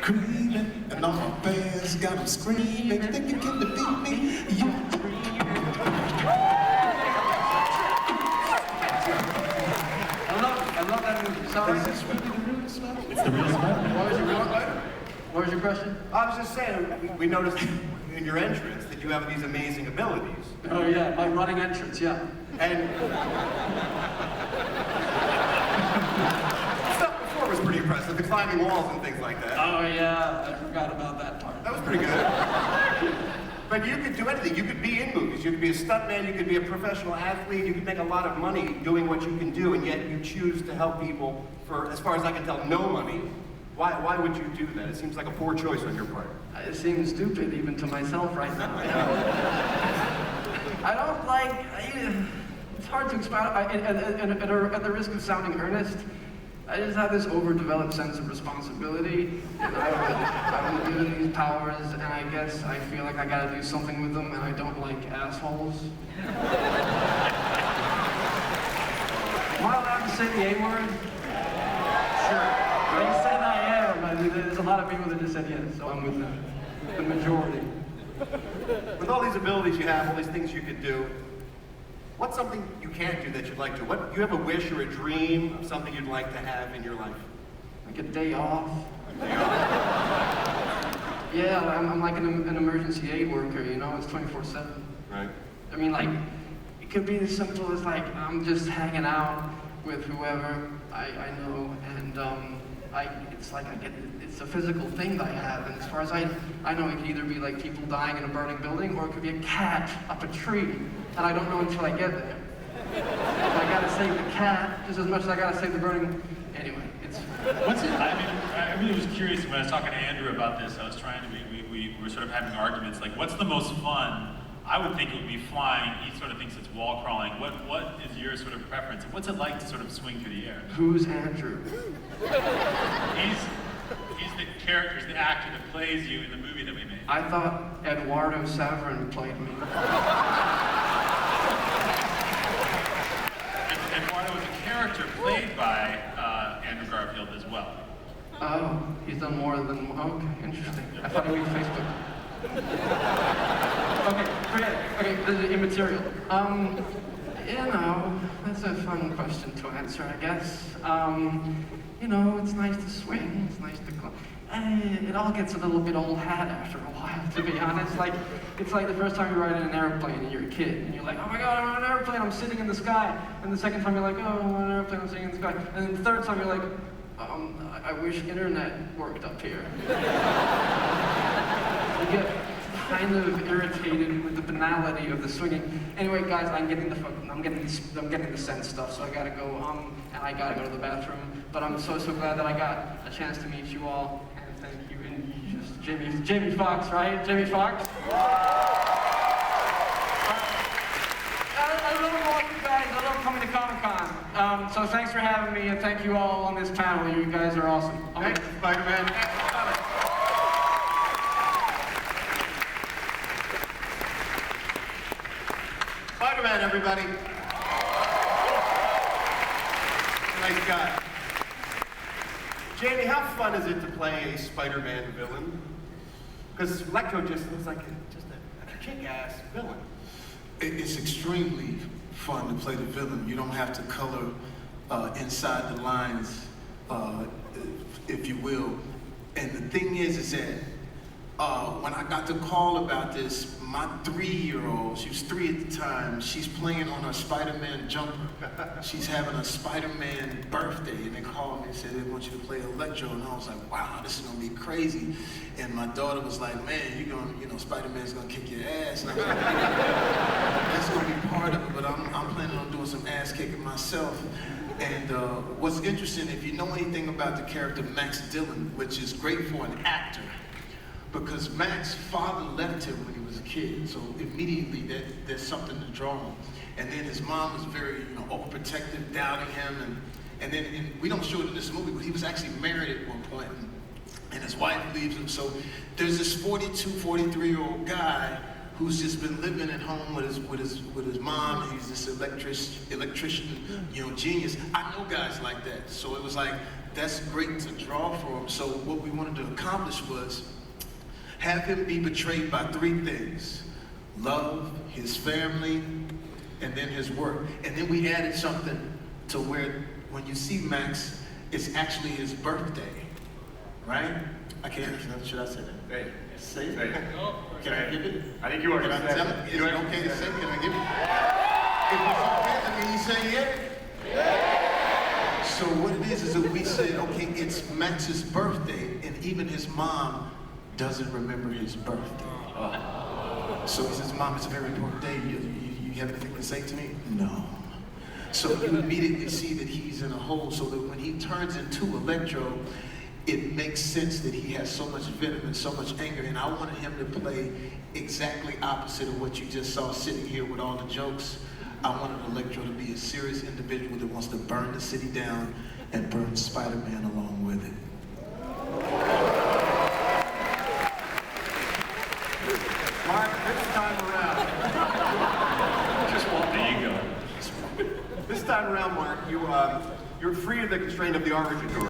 creaming, and all my fans got them screaming, thinking can defeat me. Yeah. I love that movie. Sorry. Is this really the real stuff? It's the real stuff. What was your question? I was just saying, we noticed in your entrance that you have these amazing abilities. Oh yeah, my running entrance, yeah. And stuff before was pretty impressive, the climbing walls and things like that. Oh yeah, I forgot about that part. That was pretty good. But you could do anything. You could be in movies. You could be a stuntman. You could be a professional athlete. You could make a lot of money doing what you can do, and yet you choose to help people for, as far as I can tell, no money. Why would you do that? It seems like a poor choice on your part. It seems stupid even to myself right now. I don't like. It's hard to explain. At the risk of sounding earnest, I just have this overdeveloped sense of responsibility, and I was given these powers, and I guess I feel like I gotta do something with them, and I don't like assholes. Am I allowed to say the A word? Sure. They said I am. I mean, there's a lot of people that just said yes, so I'm with them. The majority. With all these abilities you have, all these things you could do, what's something you can't do that you'd like to? What, you have a wish or a dream of something you'd like to have in your life? Like a day off. Yeah, I'm like an emergency aid worker, you know, it's 24/7. Right. I mean, like, it could be as simple as like, I'm just hanging out with whoever I know, and it's like it's a physical thing that I have, and as far as I know, it could either be like people dying in a burning building, or it could be a cat up a tree, and I don't know until I get there. I gotta save the cat just as much as I gotta save the burning. Anyway, it's. What's it? I really was curious when I was talking to Andrew about this. I was trying to. We were sort of having arguments like, what's the most fun? I would think it would be flying. He sort of thinks it's wall crawling. What is your sort of preference? And what's it like to sort of swing through the air? Who's Andrew? He's the character, he's the actor that plays you in the movie that we made. I thought Eduardo Saverin played me. Eduardo was a character played by Andrew Garfield as well. Oh, he's done more than. Okay, interesting. I thought he made Facebook. Okay, forget it. Okay, this is immaterial. You know, that's a fun question to answer, I guess. You know, it's nice to swing, it's nice to it all gets a little bit old hat after a while, to be honest. Like, it's like the first time you ride in an airplane and you're a kid, and you're like, oh my god, I'm on an airplane, I'm sitting in the sky. And the second time you're like, oh, I'm on an airplane, I'm sitting in the sky. And then the third time you're like, I wish internet worked up here. You get kind of irritated with the banality of the swinging. Anyway, guys, I'm getting the sense stuff, so I gotta go, and I gotta go to the bathroom. But I'm so glad that I got a chance to meet you all, and thank you. And you just Jamie Foxx, right? Jamie Foxx. I love all you guys. I love coming to Comic-Con. So thanks for having me, and thank you all on this panel. You guys are awesome. Thanks, Spider-Man. Spider-Man, everybody. Nice guy. Jamie, how fun is it to play a Spider-Man villain? Because Electro just looks like a kick-ass villain. It's extremely fun to play the villain. You don't have to color inside the lines, if you will. And the thing is that when I got the call about this, my 3-year-old, she was 3 at the time, she's playing on her Spider-Man jumper. She's having a Spider-Man birthday, and they called me and said they want you to play Electro, and I was like, wow, this is gonna be crazy. And my daughter was like, man, Spider-Man's gonna kick your ass. And I was like, that's gonna be part of it, but I'm planning on doing some ass kicking myself. And what's interesting, if you know anything about the character Max Dillon, which is great for an actor, because Max's father left him when he was a kid, so immediately there's something to draw on. And then his mom was very, overprotective, doubting him, and then we don't show it in this movie, but he was actually married at one point, and his wife leaves him. So there's this 42, 43-year-old guy who's just been living at home with his mom. He's this electrician, genius. I know guys like that. So it was like, that's great to draw from. So what we wanted to accomplish was have him be betrayed by three things: love, his family, and then his work. And then we added something to where when you see Max, it's actually his birthday, right? I can't, should I say that? Right. Say it? Right. Can I give it? I think you are Can I gonna tell say it? it. Is it okay to say? Can I give it? If it's okay, then you say yeah? So what it is that we said, okay, it's Max's birthday, and even his mom doesn't remember his birthday. So he says, Mom, it's a very important day. You have anything to say to me? No. So you immediately see that he's in a hole, so that when he turns into Electro, it makes sense that he has so much venom and so much anger, and I wanted him to play exactly opposite of what you just saw sitting here with all the jokes. I wanted Electro to be a serious individual that wants to burn the city down and burn Spider-Man along with it. Mark, this time around. There you go. This time around, Mark, you're free of the constraint of the origin story.